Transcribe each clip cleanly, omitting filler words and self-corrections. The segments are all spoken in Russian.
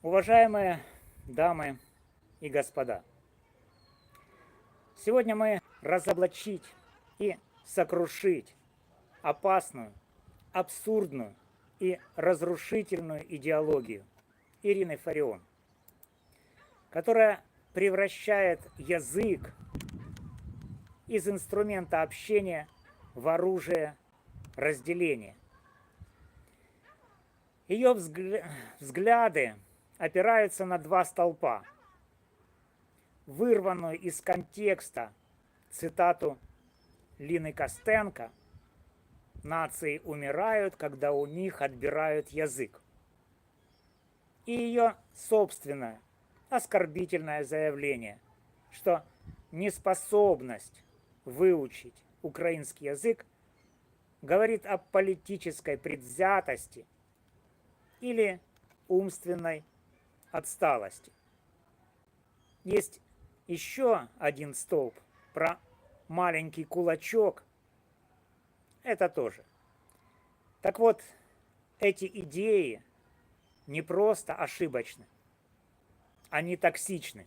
Уважаемые дамы и господа, сегодня мы разоблачить и сокрушить опасную, абсурдную и разрушительную идеологию Ирины Фарион, которая превращает язык из инструмента общения в оружие разделения. Ее взгляды опираются на два столпа: вырванную из контекста цитату Лины Костенко «Нации умирают, когда у них отбирают язык», и ее собственное оскорбительное заявление, что неспособность выучить украинский язык говорит о политической предвзятости или умственной отсталости. Есть еще один столб про маленький кулачок. Это тоже. Так вот, эти идеи не просто ошибочны, они токсичны.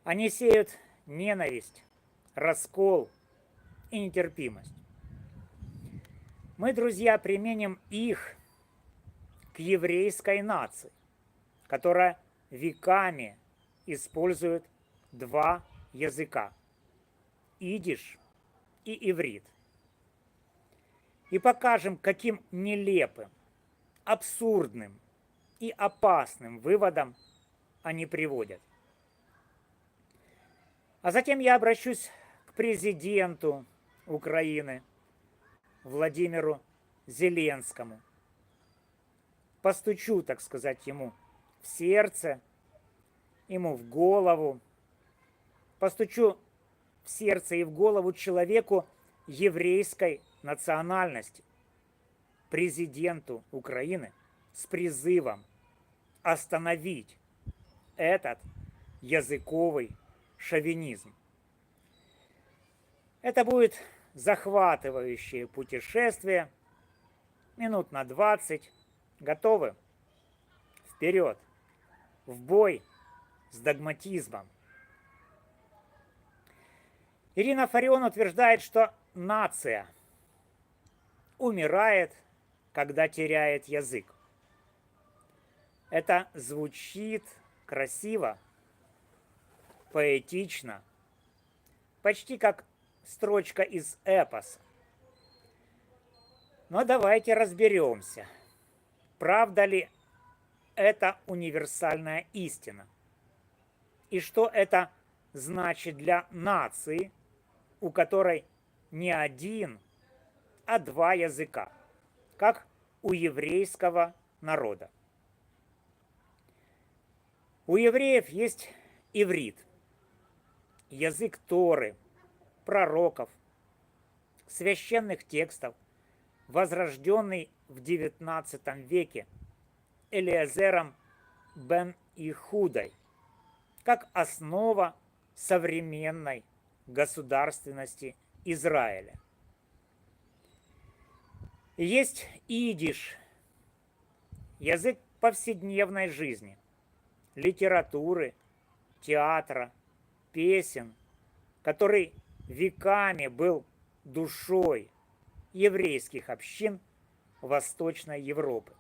Они сеют ненависть, раскол и нетерпимость. Мы, друзья, применим их к еврейской нации, которая веками использует два языка – идиш и иврит. И покажем, каким нелепым, абсурдным и опасным выводом они приводят. А затем я обращусь к президенту Украины Владимиру Зеленскому. Постучу, так сказать, ему в сердце, ему в голову. Постучу в сердце и в голову человеку еврейской национальности, президенту Украины, с призывом остановить этот языковый шовинизм. Это будет захватывающее путешествие, минут на 20. Готовы? Вперед! В бой с догматизмом. Ирина Фарион утверждает, что нация умирает, когда теряет язык. Это звучит красиво, поэтично, почти как строчка из эпоса. Но давайте разберемся, правда ли это универсальная истина, и что это значит для нации, у которой не один, а два языка, как у еврейского народа. У евреев есть иврит, язык Торы, пророков, священных текстов, возрожденный в XIX веке Элиэзером бен Ихудой, как основа современной государственности Израиля. Есть идиш, язык повседневной жизни, литературы, театра, песен, который веками был душой еврейских общин Восточной Европы.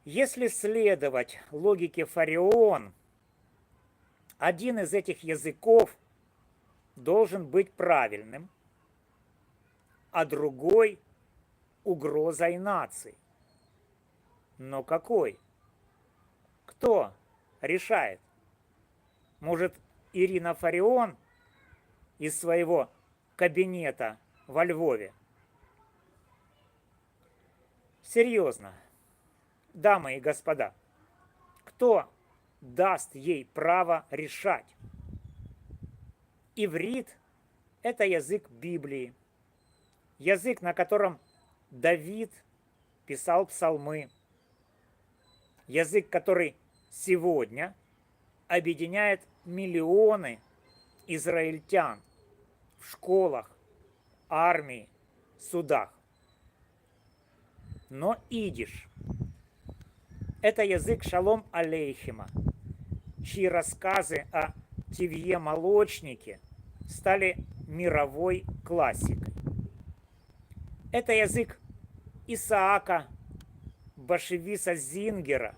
Если следовать логике Фарион, один из этих языков должен быть правильным, а другой – угрозой нации. Но какой? Кто решает? Может, Ирина Фарион из своего кабинета во Львове? Серьезно, дамы и господа, кто даст ей право решать? Иврит – это язык Библии, язык, на котором Давид писал псалмы, язык, который сегодня объединяет миллионы израильтян в школах, армии, судах. Но идиш Это язык Шалом Алейхима, чьи рассказы о Тивье-молочнике стали мировой классикой. Это язык Исаака Башевиса Зингера,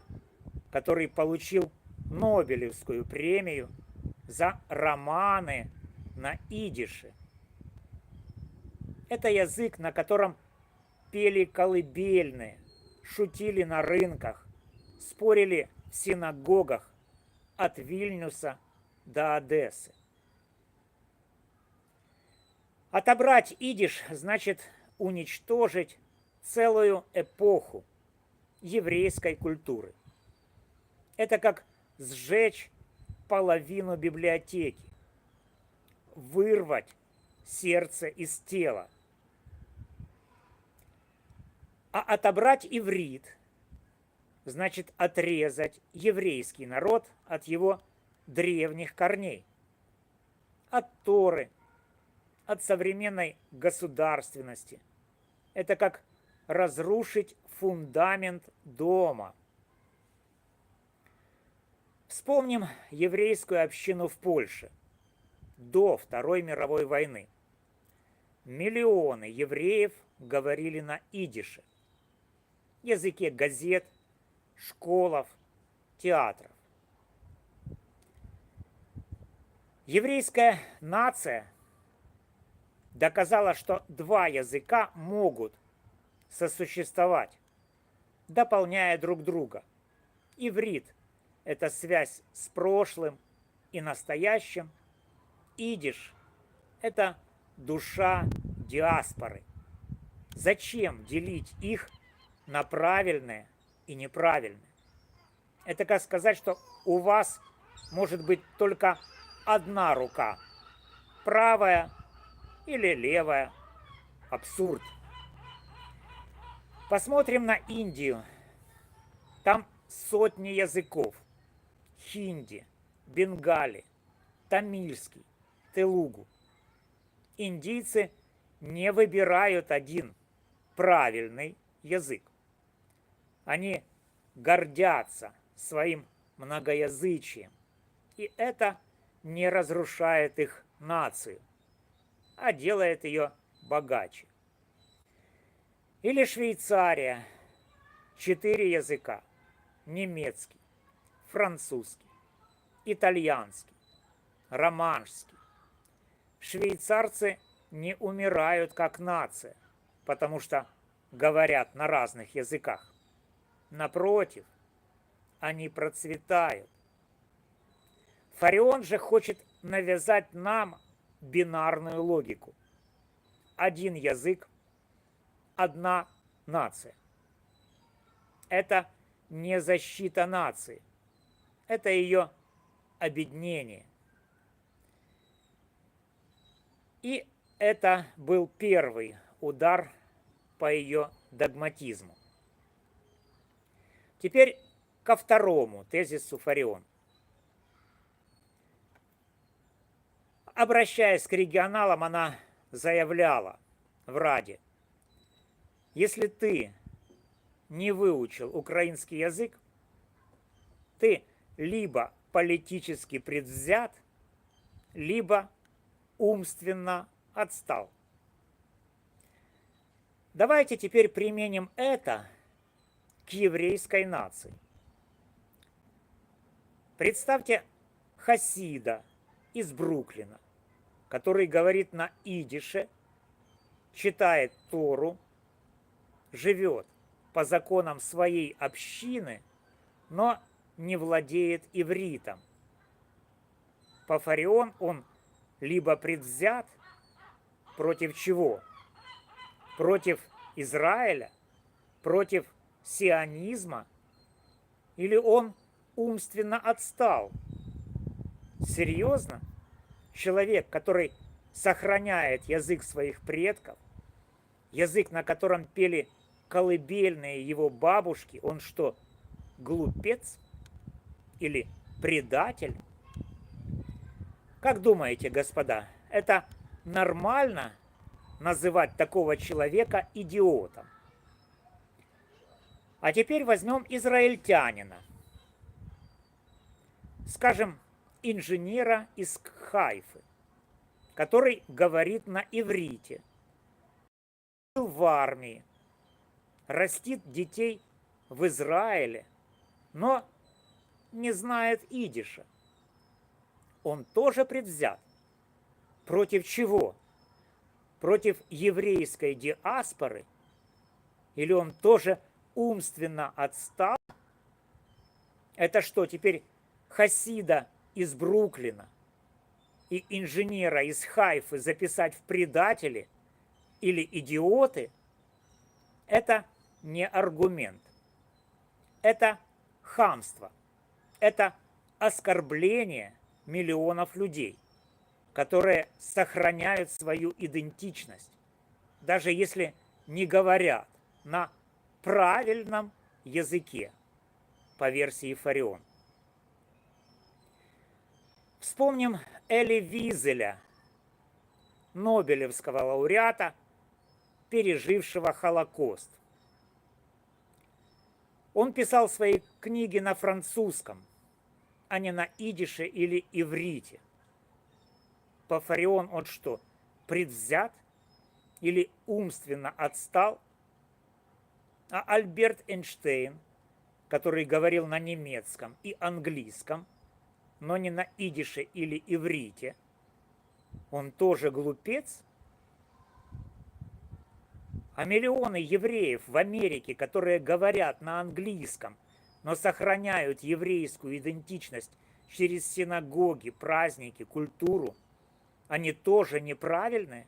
который получил Нобелевскую премию за романы на идише. Это язык, на котором пели колыбельные, шутили на рынках, спорили в синагогах от Вильнюса до Одессы. Отобрать идиш значит уничтожить целую эпоху еврейской культуры. Это как сжечь половину библиотеки, вырвать сердце из тела. А отобрать иврит значит отрезать еврейский народ от его древних корней, от Торы, от современной государственности. Это как разрушить фундамент дома. Вспомним еврейскую общину в Польше до Второй мировой войны. Миллионы евреев говорили на идише, языке газет, школов, театров. Еврейская нация доказала, что два языка могут сосуществовать, дополняя друг друга. Иврит – это связь с прошлым и настоящим. Идиш – это душа диаспоры. Зачем делить их на правильное и неправильное? Это как сказать, что у вас может быть только одна рука, правая или левая. Абсурд. Посмотрим на Индию. Там сотни языков. Хинди, бенгали, тамильский, телугу. Индийцы не выбирают один правильный язык. Они гордятся своим многоязычием. И это не разрушает их нацию, а делает ее богаче. Или Швейцария. 4 языка. Немецкий, французский, итальянский, романский. Швейцарцы не умирают как нация, потому что говорят на разных языках. Напротив, они процветают. Фарион же хочет навязать нам бинарную логику. Один язык, одна нация. Это не защита нации. Это ее обеднение. И это был первый удар по ее догматизму. Теперь ко второму тезису Фарион. Обращаясь к регионалам, она заявляла в Раде: если ты не выучил украинский язык, ты либо политически предвзят, либо умственно отстал. Давайте теперь применим это к еврейской нации. Представьте хасида из Бруклина, который говорит на идише, читает Тору, живет по законам своей общины, но не владеет ивритом. По Фарион он либо предвзят, против чего? Против Израиля? Против сионизма? Или он умственно отстал? Серьезно? Человек, который сохраняет язык своих предков, язык, на котором пели колыбельные его бабушки, он что, глупец? Или предатель? Как думаете, господа, это нормально называть такого человека идиотом? А теперь возьмем израильтянина, скажем, инженера из Хайфы, который говорит на иврите, был в армии, растит детей в Израиле, но не знает идиша. Он тоже предвзят. Против чего? Против еврейской диаспоры? Или он тоже умственно отстал? Это что, теперь хасида из Бруклина и инженера из Хайфы записать в предатели или идиоты? Это не аргумент. Это хамство. Это оскорбление миллионов людей, которые сохраняют свою идентичность, даже если не говорят на правильном языке, по версии Фарион. Вспомним Эли Визеля, нобелевского лауреата, пережившего Холокост. Он писал свои книги на французском, а не на идише или иврите. По Фарион он что, предвзят или умственно отстал? А Альберт Эйнштейн, который говорил на немецком и английском, но не на идише или иврите, он тоже глупец? А миллионы евреев в Америке, которые говорят на английском, но сохраняют еврейскую идентичность через синагоги, праздники, культуру, они тоже неправильные?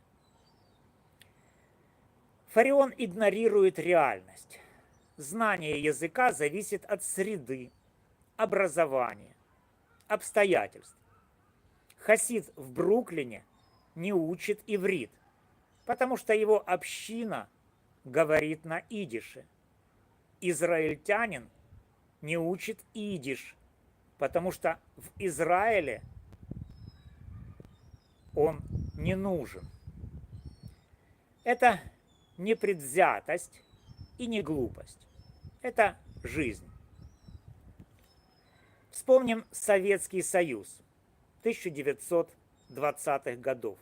Фарион игнорирует реальность. Знание языка зависит от среды, образования, обстоятельств. Хасид в Бруклине не учит иврит, потому что его община говорит на идише. Израильтянин не учит идиш, потому что в Израиле он не нужен. Это не предвзятость и не глупость. Это жизнь. Вспомним Советский Союз 1920-х годов.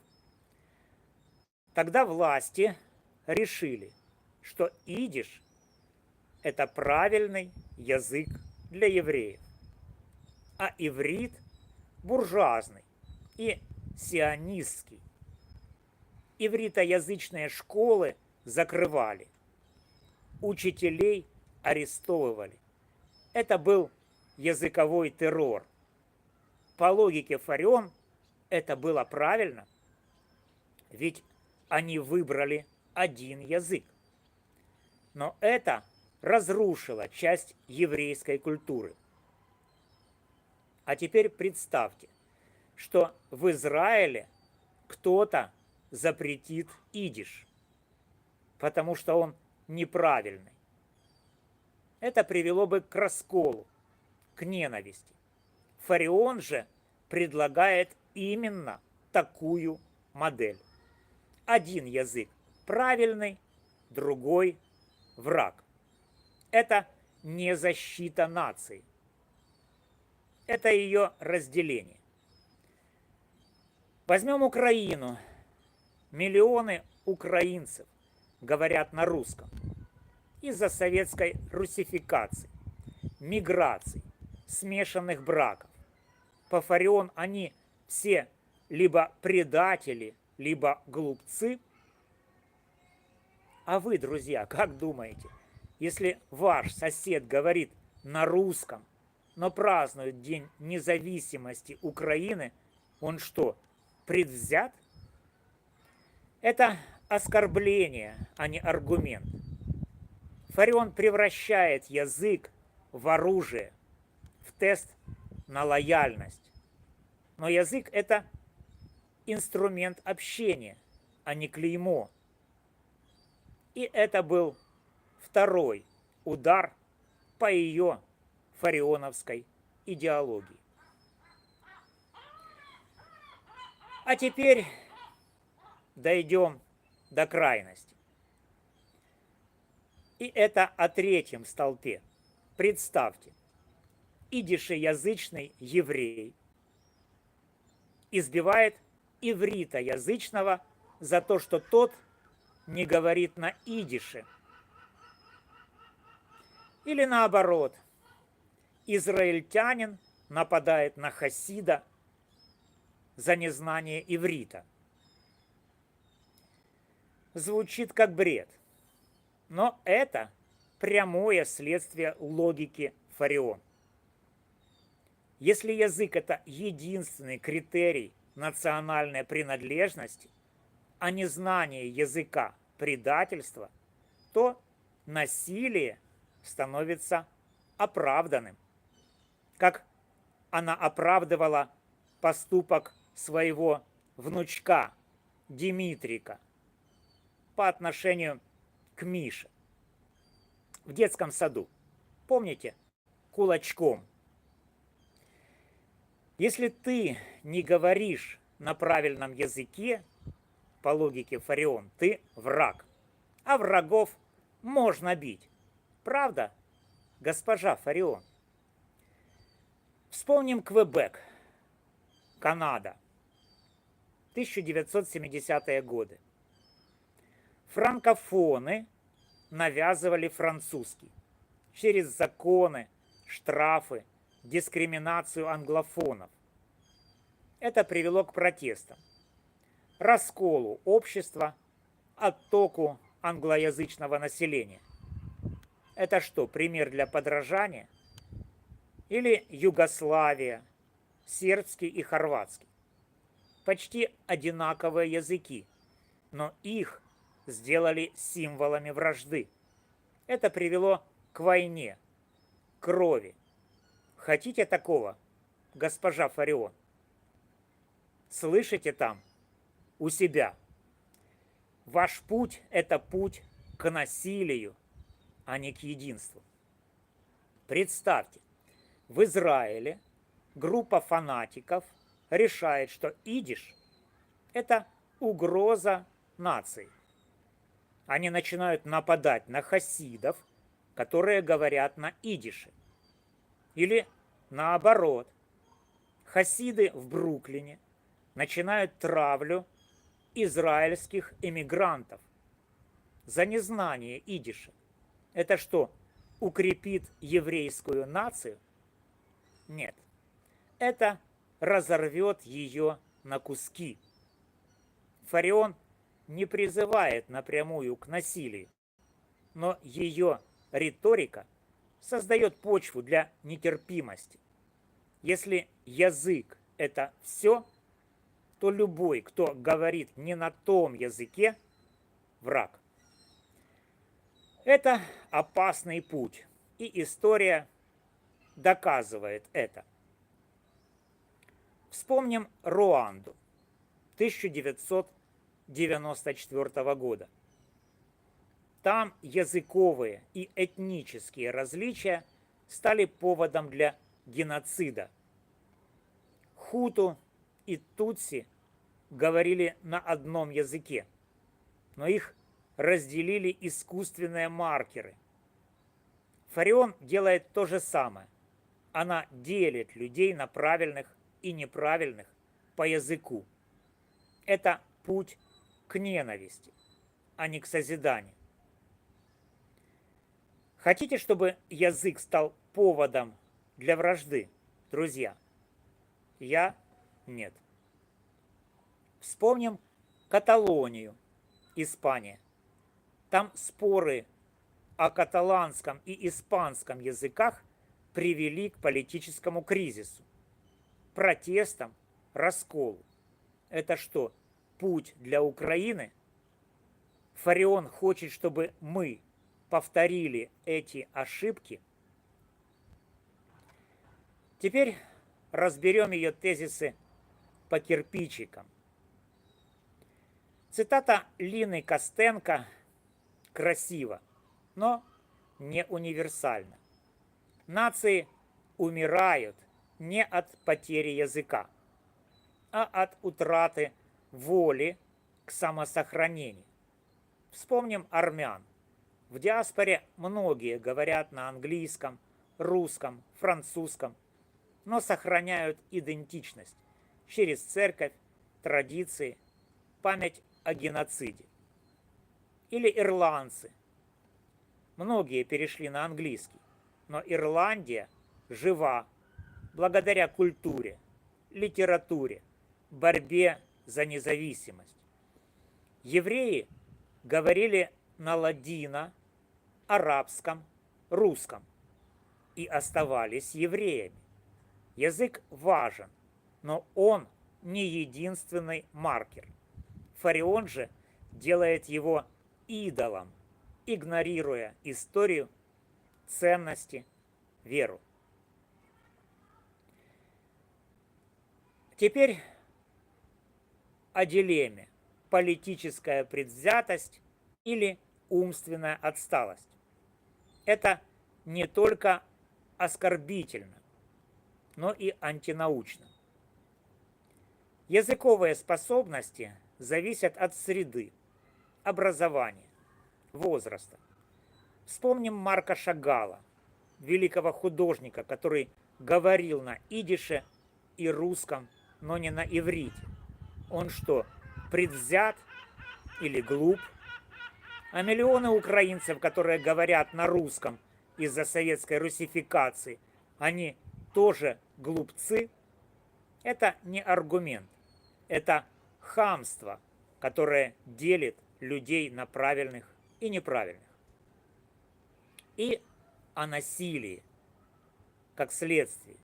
Тогда власти решили, что идиш – это правильный язык для евреев, а иврит – буржуазный и сионистский. Ивритоязычные школы закрывали, учителей арестовывали. Это был языковой террор. По логике Фарион это было правильно, ведь они выбрали один язык. Но это разрушило часть еврейской культуры. А теперь представьте, что в Израиле кто-то запретит идиш, потому что он неправильный. Это привело бы к расколу, к ненависти. Фарион же предлагает именно такую модель. Один язык правильный, другой враг. Это не защита нации. Это ее разделение. Возьмем Украину. Миллионы украинцев говорят на русском из-за советской русификации, миграции, смешанных браков. По Фарион они все либо предатели, либо глупцы. А вы, друзья, как думаете, если ваш сосед говорит на русском, но празднует День независимости Украины, он что, предвзят? Это оскорбление, а не аргумент. Фарион превращает язык в оружие, в тест на лояльность. Но язык – это инструмент общения, а не клеймо. И это был второй удар по ее фарионовской идеологии. А теперь дойдем до крайности. И это о третьем столпе. Представьте, идишеязычный еврей избивает ивритоязычного за то, что тот не говорит на идише. Или наоборот, израильтянин нападает на хасида за незнание иврита. Звучит как бред, но это прямое следствие логики Фарион. Если язык – это единственный критерий национальной принадлежности, а незнание языка – предательство, то насилие становится оправданным. Как она оправдывала поступок своего внучка Димитрика по отношению к Мише в детском саду. Помните? Кулачком. Если ты не говоришь на правильном языке, по логике Фарион, ты враг. А врагов можно бить. Правда, госпожа Фарион? Вспомним Квебек, Канада, 1970-е годы. Франкофоны навязывали французский через законы, штрафы, дискриминацию англофонов. Это привело к протестам, расколу общества, оттоку англоязычного населения. Это что, пример для подражания? Или Югославия, сербский и хорватский? Почти одинаковые языки, но их сделали символами вражды. Это привело к войне, крови. Хотите такого, госпожа Фарион? Слышите там, у себя? Ваш путь – это путь к насилию, а не к единству. Представьте, в Израиле группа фанатиков решает, что идиш – это угроза нации. Они начинают нападать на хасидов, которые говорят на идише. Или наоборот, хасиды в Бруклине начинают травлю израильских эмигрантов за незнание идиша. Это что, укрепит еврейскую нацию? Нет. Это разорвет ее на куски. Фарион не призывает напрямую к насилию, но ее риторика создает почву для нетерпимости. Если язык – это все, то любой, кто говорит не на том языке, враг. Это опасный путь, и история доказывает это. Вспомним Руанду 1994 года. Там языковые и этнические различия стали поводом для геноцида. Хуту и тутси говорили на одном языке, но их разделили искусственные маркеры. Фарион делает то же самое. Она делит людей на правильных и неправильных по языку. Это путь к ненависти, а не к созиданию. Хотите, чтобы язык стал поводом для вражды, друзья? Я нет. Вспомним Каталонию, Испания. Там споры о каталанском и испанском языках привели к политическому кризису, протестам, расколу. Это что, путь для Украины? Фарион хочет, чтобы мы повторили эти ошибки. Теперь разберем ее тезисы по кирпичикам. Цитата Лины Костенко красива, но не универсальна. Нации умирают не от потери языка, а от утраты воли к самосохранению. Вспомним армян. В диаспоре многие говорят на английском, русском, французском, но сохраняют идентичность через церковь, традиции, память о геноциде. Или ирландцы. Многие перешли на английский, но Ирландия жива благодаря культуре, литературе, борьбе за независимость. Евреи говорили на ладино, арабском, русском и оставались евреями. Язык важен, но он не единственный маркер. Фарион же делает его идолом, игнорируя историю, ценности, веру. Теперь о дилемме: политическая предвзятость или умственная отсталость. Это не только оскорбительно, но и антинаучно. Языковые способности зависят от среды, образования, возраста. Вспомним Марка Шагала, великого художника, который говорил на идише и русском, но не на иврите. Он что, предвзят или глуп? А миллионы украинцев, которые говорят на русском из-за советской русификации, они тоже глупцы? Это не аргумент, это хамство, которое делит людей на правильных и неправильных. И о насилии, как следствие.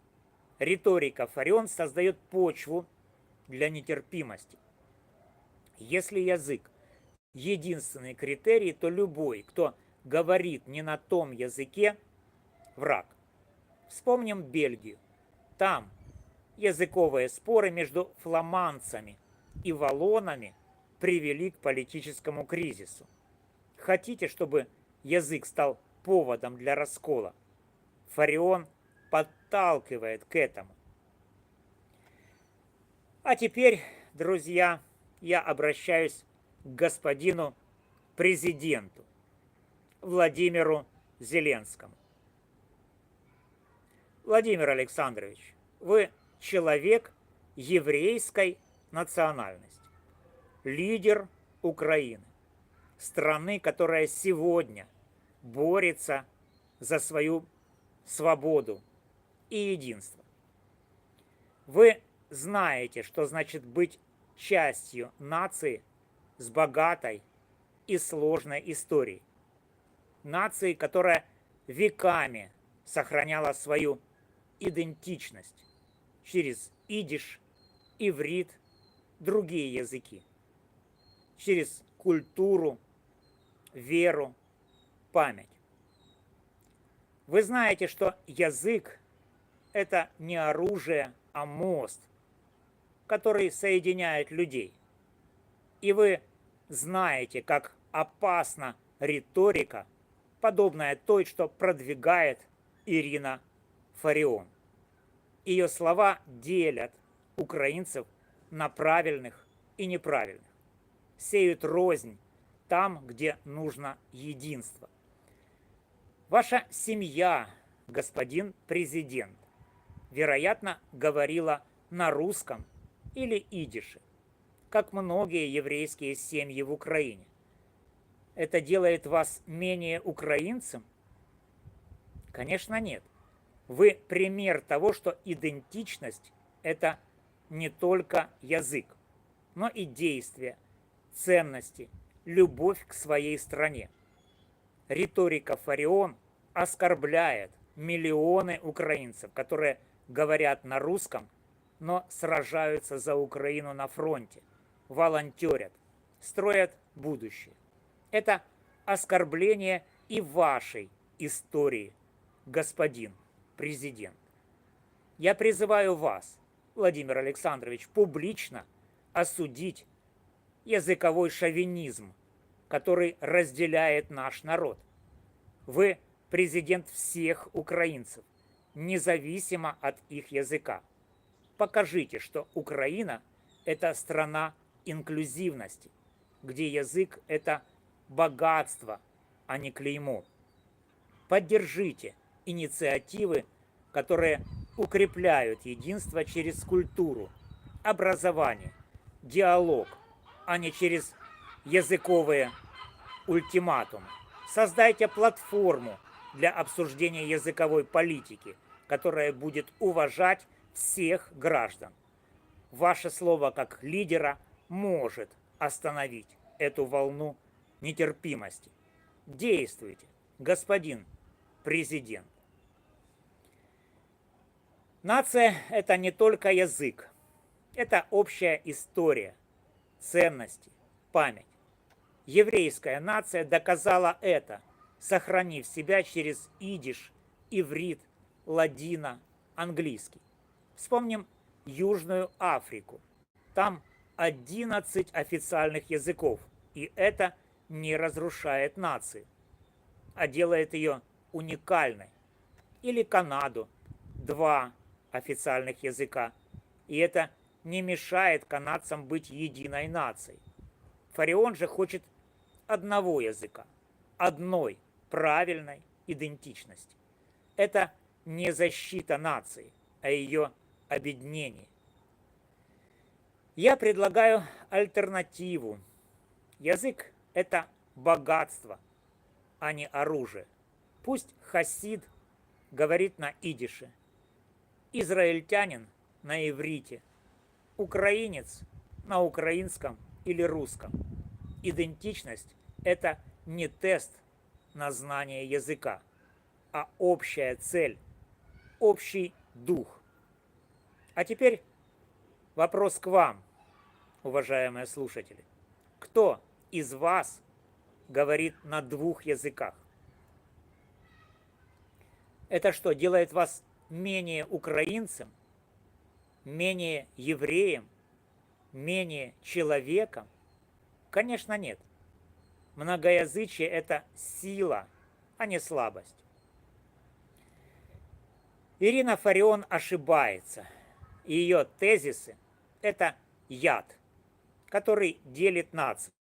Риторика Фарион создает почву для нетерпимости. Если язык – единственный критерий, то любой, кто говорит не на том языке, враг. Вспомним Бельгию. Там языковые споры между фламандцами и валлонами привели к политическому кризису. Хотите, чтобы язык стал поводом для раскола? Фарион подталкивает к этому. А теперь, друзья, я обращаюсь к господину президенту Владимиру Зеленскому. Владимир Александрович, вы человек еврейской национальности, лидер Украины, страны, которая сегодня борется за свою свободу и единство. Вы знаете, что значит быть частью нации с богатой и сложной историей. Нации, которая веками сохраняла свою идентичность через идиш, иврит, другие языки, через культуру, веру, память. Вы знаете, что язык – это не оружие, а мост, который соединяет людей. И вы знаете, как опасна риторика, подобная той, что продвигает Ирина Фарион. Ее слова делят украинцев на правильных и неправильных, сеют рознь там, где нужно единство. Ваша семья, господин президент, вероятно, говорила на русском или идише, как многие еврейские семьи в Украине. Это делает вас менее украинцем? Конечно, нет. Вы пример того, что идентичность – это не только язык, но и действия, ценности, любовь к своей стране. Риторика Фарион оскорбляет миллионы украинцев, которые говорят на русском, но сражаются за Украину на фронте, волонтерят, строят будущее. Это оскорбление и вашей истории, господин президент. Я призываю вас, Владимир Александрович, публично осудить языковой шовинизм, который разделяет наш народ. Вы президент всех украинцев, независимо от их языка. Покажите, что Украина – это страна инклюзивности, где язык – это богатство, а не клеймо. Поддержите инициативы, которые укрепляют единство через культуру, образование, диалог, а не через языковые ультиматумы. Создайте платформу для обсуждения языковой политики, которая будет уважать всех граждан. Ваше слово как лидера может остановить эту волну нетерпимости. Действуйте, господин президент. Нация – это не только язык. Это общая история, ценности, память. Еврейская нация доказала это, сохранив себя через идиш, иврит, ладино, английский. Вспомним Южную Африку. Там 11 официальных языков, и это не разрушает нацию, а делает ее уникальной. Или Канаду, 2 официальных языка, и это не мешает канадцам быть единой нацией. Фараон же хочет одного языка, одной правильной идентичности. Это не защита нации, а ее объединение. Я предлагаю альтернативу. Язык – это богатство, а не оружие. Пусть хасид говорит на идише, израильтянин на иврите, украинец на украинском или русском. Идентичность – это не тест на знание языка, а общая цель, общий дух. А теперь вопрос к вам, уважаемые слушатели. Кто из вас говорит на 2 языках? Это что, делает вас менее украинцем, менее евреем, менее человеком? Конечно, нет. Многоязычие – это сила, а не слабость. Ирина Фарион ошибается. Ее тезисы – это яд, который делит нацию.